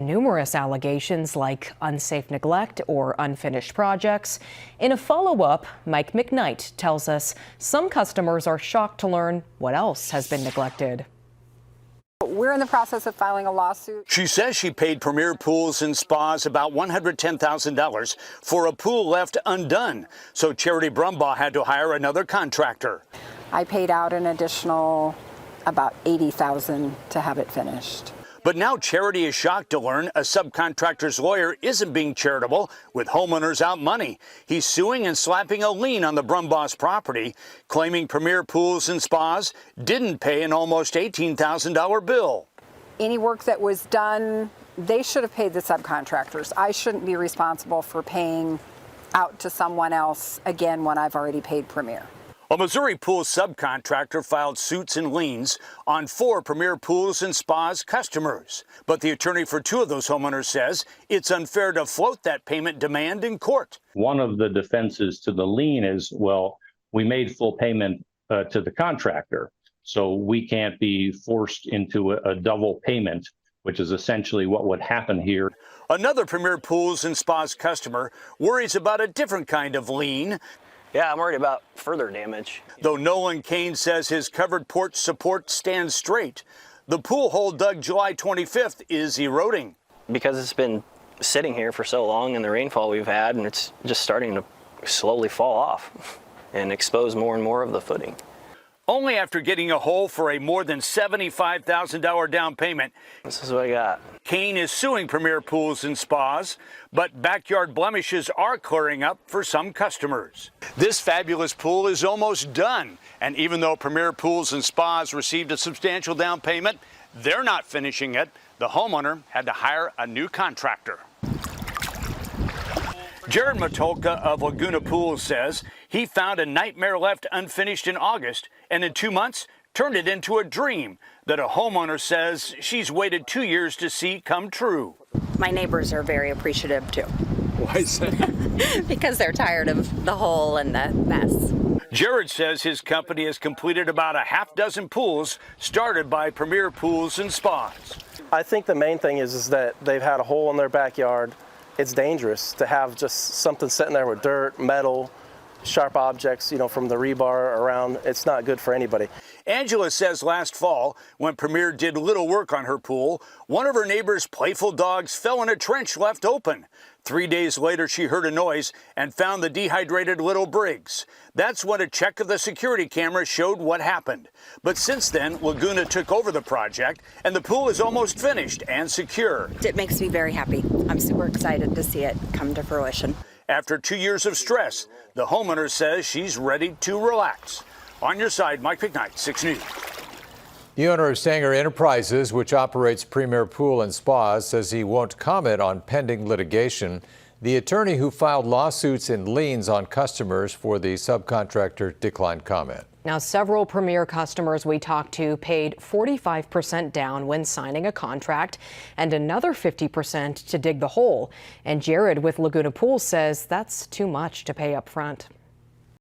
Numerous allegations like unsafe neglect or unfinished projects. In a follow-up, Mike McKnight tells us some customers are shocked to learn what else has been neglected. We're in the process of filing a lawsuit. She says she paid Premier Pools and Spas about $110,000 for a pool left undone, so Charity Brumbaugh had to hire another contractor. I paid out an additional about $80,000 to have it finished. But now Charity is shocked to learn a subcontractor's lawyer isn't being charitable with homeowners out money. He's suing and slapping a lien on the Brumbaugh's property, claiming Premier Pools and Spas didn't pay an almost $18,000 bill. Any work that was done, they should have paid the subcontractors. I shouldn't be responsible for paying out to someone else again when I've already paid Premier. A Missouri pool subcontractor filed suits and liens on 4 Premier Pools and Spas customers. But the attorney for 2 of those homeowners says it's unfair to float that payment demand in court. One of the defenses to the lien is, well, we made full payment to the contractor, so we can't be forced into a double payment, which is essentially what would happen here. Another Premier Pools and Spas customer worries about a different kind of lien. Yeah, I'm worried about further damage. Though Nolan Kane says his covered porch support stands straight, the pool hole dug July 25th is eroding. Because it's been sitting here for so long and the rainfall we've had, and it's just starting to slowly fall off and expose more and more of the footing. Only after getting a hole for a more than $75,000 down payment. This is what I got. Kane is suing Premier Pools and Spas, but backyard blemishes are clearing up for some customers. This fabulous pool is almost done, and even though Premier Pools and Spas received a substantial down payment, they're not finishing it. The homeowner had to hire a new contractor. Jared Matulka of Laguna Pools says he found a nightmare left unfinished in August, and in 2 months turned it into a dream that a homeowner says she's waited 2 years to see come true. My neighbors are very appreciative too. Why is that? Because they're tired of the hole and the mess. Jared says his company has completed about a half dozen pools started by Premier Pools and Spas. I think the main thing is that they've had a hole in their backyard. It's dangerous to have just something sitting there with dirt, metal, sharp objects, from the rebar around. It's not good for anybody. Angela says last fall, when Premier did little work on her pool, one of her neighbor's playful dogs fell in a trench left open. 3 days later, she heard a noise and found the dehydrated little Briggs. That's when a check of the security camera showed what happened. But since then, Laguna took over the project, and the pool is almost finished and secure. It makes me very happy. I'm super excited to see it come to fruition. After 2 years of stress, the homeowner says she's ready to relax. On your side, Mike McKnight, 6 News. The owner of Sanger Enterprises, which operates Premier Pool and Spas, says he won't comment on pending litigation. The attorney who filed lawsuits and liens on customers for the subcontractor declined comment. Now, several Premier customers we talked to paid 45% down when signing a contract and another 50% to dig the hole. And Jared with Laguna Pools says that's too much to pay up front.